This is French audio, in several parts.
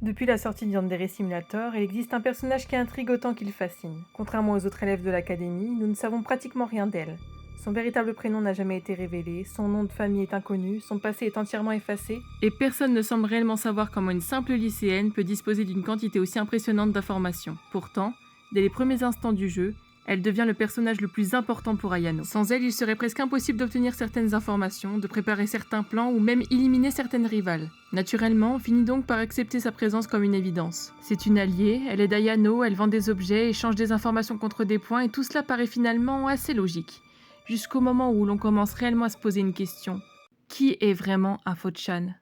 Depuis la sortie de Yandere Simulator, il existe un personnage qui intrigue autant qu'il fascine. Contrairement aux autres élèves de l'académie, nous ne savons pratiquement rien d'elle. Son véritable prénom n'a jamais été révélé, son nom de famille est inconnu, son passé est entièrement effacé, et personne ne semble réellement savoir comment une simple lycéenne peut disposer d'une quantité aussi impressionnante d'informations. Pourtant, dès les premiers instants du jeu, elle devient le personnage le plus important pour Ayano. Sans elle, il serait presque impossible d'obtenir certaines informations, de préparer certains plans ou même éliminer certaines rivales. Naturellement, on finit donc par accepter sa présence comme une évidence. C'est une alliée, elle aide Ayano, elle vend des objets, échange des informations contre des points et tout cela paraît finalement assez logique. Jusqu'au moment où l'on commence réellement à se poser une question. Qui est vraiment Info-chan ?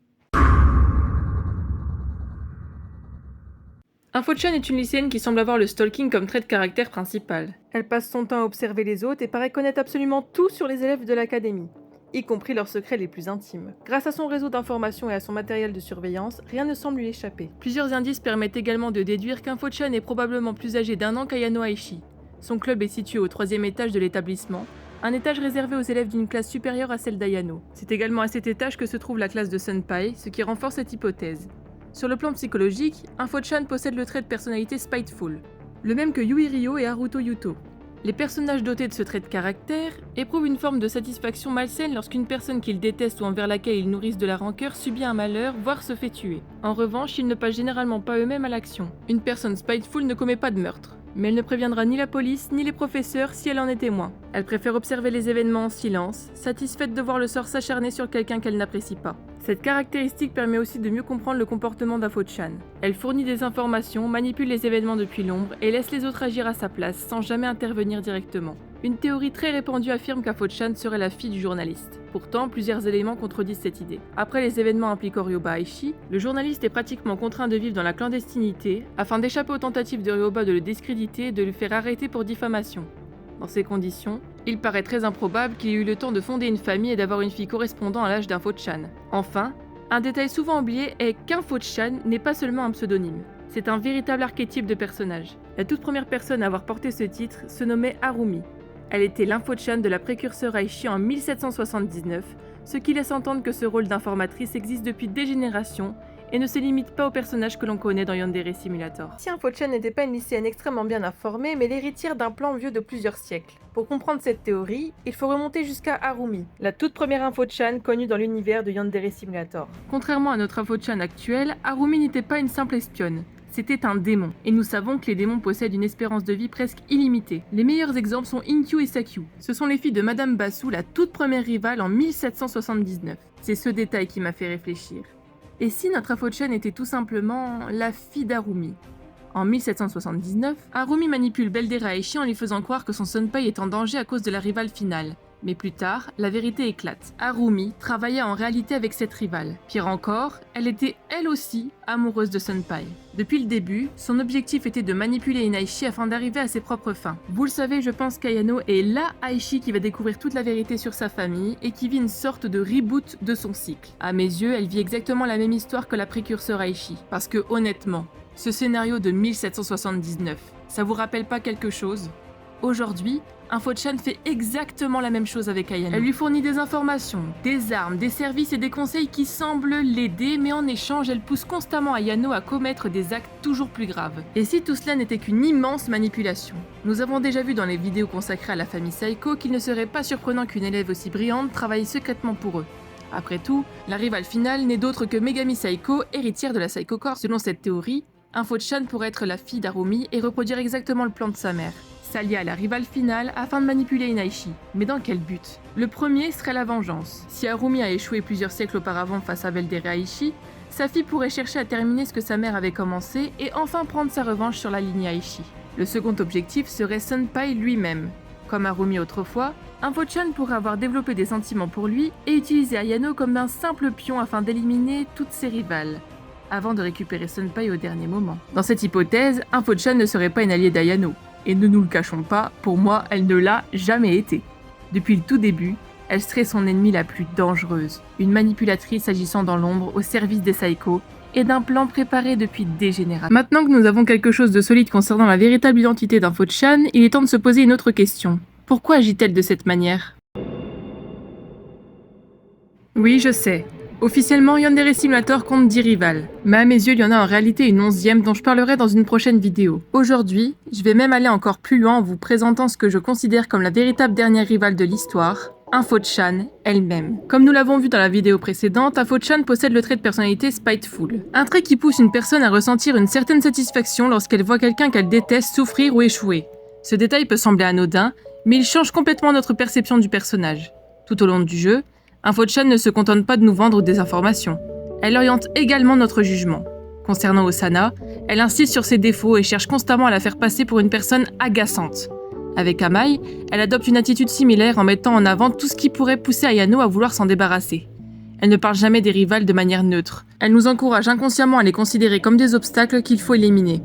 Info-chan est une lycéenne qui semble avoir le stalking comme trait de caractère principal. Elle passe son temps à observer les autres et paraît connaître absolument tout sur les élèves de l'académie, y compris leurs secrets les plus intimes. Grâce à son réseau d'informations et à son matériel de surveillance, rien ne semble lui échapper. Plusieurs indices permettent également de déduire qu'Info-chan est probablement plus âgée d'1 an qu'Ayano Aishi. Son club est situé au 3e étage de l'établissement, un étage réservé aux élèves d'une classe supérieure à celle d'Ayano. C'est également à cet étage que se trouve la classe de Senpai, ce qui renforce cette hypothèse. Sur le plan psychologique, Info-chan possède le trait de personnalité spiteful, le même que Yui Ryo et Haruto Yuto. Les personnages dotés de ce trait de caractère éprouvent une forme de satisfaction malsaine lorsqu'une personne qu'ils détestent ou envers laquelle ils nourrissent de la rancœur subit un malheur, voire se fait tuer. En revanche, ils ne passent généralement pas eux-mêmes à l'action. Une personne spiteful ne commet pas de meurtre, mais elle ne préviendra ni la police ni les professeurs si elle en est témoin. Elle préfère observer les événements en silence, satisfaite de voir le sort s'acharner sur quelqu'un qu'elle n'apprécie pas. Cette caractéristique permet aussi de mieux comprendre le comportement d'Info-chan. Elle fournit des informations, manipule les événements depuis l'ombre et laisse les autres agir à sa place sans jamais intervenir directement. Une théorie très répandue affirme qu'Info-chan serait la fille du journaliste. Pourtant, plusieurs éléments contredisent cette idée. Après les événements impliquant Ryoba Aishi, le journaliste est pratiquement contraint de vivre dans la clandestinité afin d'échapper aux tentatives de Ryoba de le discréditer et de le faire arrêter pour diffamation. Dans ces conditions, il paraît très improbable qu'il ait eu le temps de fonder une famille et d'avoir une fille correspondant à l'âge d'Info-chan. Enfin, un détail souvent oublié est qu'Info-chan n'est pas seulement un pseudonyme. C'est un véritable archétype de personnage. La toute première personne à avoir porté ce titre se nommait Harumi. Elle était l'Info-chan de la précurseur Aishi en 1779, ce qui laisse entendre que ce rôle d'informatrice existe depuis des générations et ne se limite pas aux personnages que l'on connaît dans Yandere Simulator. Si Info-chan n'était pas une lycéenne extrêmement bien informée, mais l'héritière d'un plan vieux de plusieurs siècles. Pour comprendre cette théorie, il faut remonter jusqu'à Harumi, la toute première Info-chan connue dans l'univers de Yandere Simulator. Contrairement à notre Info-chan actuelle, Harumi n'était pas une simple espionne. C'était un démon, et nous savons que les démons possèdent une espérance de vie presque illimitée. Les meilleurs exemples sont Inkyu et Sakyu. Ce sont les filles de Madame Basu, la toute première rivale en 1779. C'est ce détail qui m'a fait réfléchir. Et si notre Info-chan était tout simplement la fille d'Harumi ? En 1779, Harumi manipule Beldera Aishi en lui faisant croire que son senpai est en danger à cause de la rivale finale. Mais plus tard, la vérité éclate. Harumi travaillait en réalité avec cette rivale. Pire encore, elle était elle aussi amoureuse de Senpai. Depuis le début, son objectif était de manipuler une Aishi afin d'arriver à ses propres fins. Vous le savez, je pense qu'Ayano est la Aishi qui va découvrir toute la vérité sur sa famille et qui vit une sorte de reboot de son cycle. À mes yeux, elle vit exactement la même histoire que la précurseur Aishi. Parce que honnêtement, ce scénario de 1779, ça vous rappelle pas quelque chose ? Aujourd'hui, Info-chan fait exactement la même chose avec Ayano. Elle lui fournit des informations, des armes, des services et des conseils qui semblent l'aider, mais en échange, elle pousse constamment Ayano à commettre des actes toujours plus graves. Et si tout cela n'était qu'une immense manipulation ? Nous avons déjà vu dans les vidéos consacrées à la famille Saiko qu'il ne serait pas surprenant qu'une élève aussi brillante travaille secrètement pour eux. Après tout, la rivale finale n'est d'autre que Megami Saiko, héritière de la Saiko Corps. Selon cette théorie, Info-chan pourrait être la fille d'Harumi et reproduire exactement le plan de sa mère. S'allier à la rivale finale afin de manipuler une Aishi. Mais dans quel but ? Le premier serait la vengeance. Si Harumi a échoué plusieurs siècles auparavant face à Beldera Aishi, sa fille pourrait chercher à terminer ce que sa mère avait commencé et enfin prendre sa revanche sur la lignée Aishi. Le second objectif serait Senpai lui-même. Comme Harumi autrefois, Info-chan pourrait avoir développé des sentiments pour lui et utiliser Ayano comme un simple pion afin d'éliminer toutes ses rivales, avant de récupérer Senpai au dernier moment. Dans cette hypothèse, Info-chan ne serait pas une alliée d'Ayano. Et ne nous le cachons pas, pour moi, elle ne l'a jamais été. Depuis le tout début, elle serait son ennemie la plus dangereuse, une manipulatrice agissant dans l'ombre au service des Saiko et d'un plan préparé depuis des générations. Maintenant que nous avons quelque chose de solide concernant la véritable identité d'Info-chan, il est temps de se poser une autre question. Pourquoi agit-elle de cette manière ? Oui, je sais. Officiellement, Yandere Simulator compte 10 rivales, mais à mes yeux, il y en a en réalité une 11e dont je parlerai dans une prochaine vidéo. Aujourd'hui, je vais même aller encore plus loin en vous présentant ce que je considère comme la véritable dernière rivale de l'histoire, Info-chan elle-même. Comme nous l'avons vu dans la vidéo précédente, Info-chan possède le trait de personnalité Spiteful, un trait qui pousse une personne à ressentir une certaine satisfaction lorsqu'elle voit quelqu'un qu'elle déteste souffrir ou échouer. Ce détail peut sembler anodin, mais il change complètement notre perception du personnage. Tout au long du jeu, Info-chan ne se contente pas de nous vendre des informations. Elle oriente également notre jugement. Concernant Osana, elle insiste sur ses défauts et cherche constamment à la faire passer pour une personne agaçante. Avec Amai, elle adopte une attitude similaire en mettant en avant tout ce qui pourrait pousser Ayano à vouloir s'en débarrasser. Elle ne parle jamais des rivales de manière neutre. Elle nous encourage inconsciemment à les considérer comme des obstacles qu'il faut éliminer.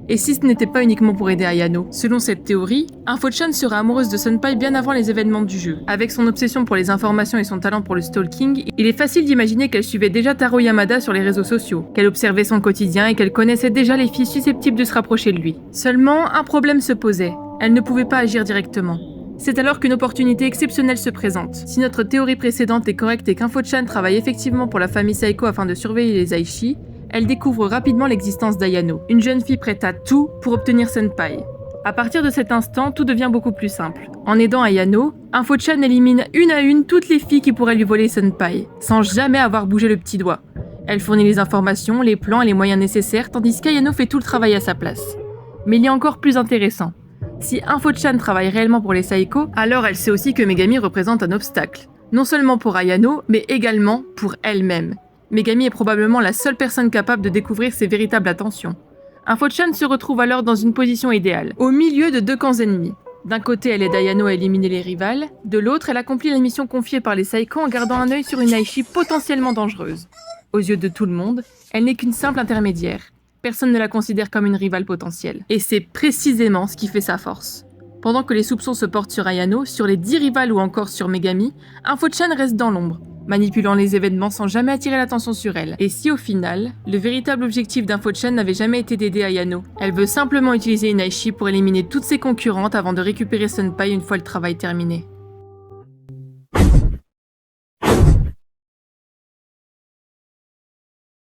Et si ce n'était pas uniquement pour aider Ayano, selon cette théorie, Info-chan serait amoureuse de Senpai bien avant les événements du jeu. Avec son obsession pour les informations et son talent pour le stalking, il est facile d'imaginer qu'elle suivait déjà Taro Yamada sur les réseaux sociaux, qu'elle observait son quotidien et qu'elle connaissait déjà les filles susceptibles de se rapprocher de lui. Seulement, un problème se posait. Elle ne pouvait pas agir directement. C'est alors qu'une opportunité exceptionnelle se présente. Si notre théorie précédente est correcte et qu'Info-chan travaille effectivement pour la famille Saeko afin de surveiller les Aichi, elle découvre rapidement l'existence d'Ayano, une jeune fille prête à tout pour obtenir Senpai. À partir de cet instant, tout devient beaucoup plus simple. En aidant Ayano, Info-chan élimine une à une toutes les filles qui pourraient lui voler Senpai, sans jamais avoir bougé le petit doigt. Elle fournit les informations, les plans et les moyens nécessaires, tandis qu'Ayano fait tout le travail à sa place. Mais il y a encore plus intéressant. Si Info-chan travaille réellement pour les Saeko, alors elle sait aussi que Megami représente un obstacle. Non seulement pour Ayano, mais également pour elle-même. Megami est probablement la seule personne capable de découvrir ses véritables intentions. Info-chan se retrouve alors dans une position idéale, au milieu de deux camps ennemis. D'un côté, elle aide Ayano à éliminer les rivales, de l'autre, elle accomplit la mission confiée par les Saeko en gardant un œil sur une Aichi potentiellement dangereuse. Aux yeux de tout le monde, elle n'est qu'une simple intermédiaire. Personne ne la considère comme une rivale potentielle. Et c'est précisément ce qui fait sa force. Pendant que les soupçons se portent sur Ayano, sur les 10 rivales ou encore sur Megami, Info-chan reste dans l'ombre, manipulant les événements sans jamais attirer l'attention sur elle. Et si au final, le véritable objectif d'Info-chan n'avait jamais été d'aider Ayano, elle veut simplement utiliser une Aichi pour éliminer toutes ses concurrentes avant de récupérer Senpai une fois le travail terminé.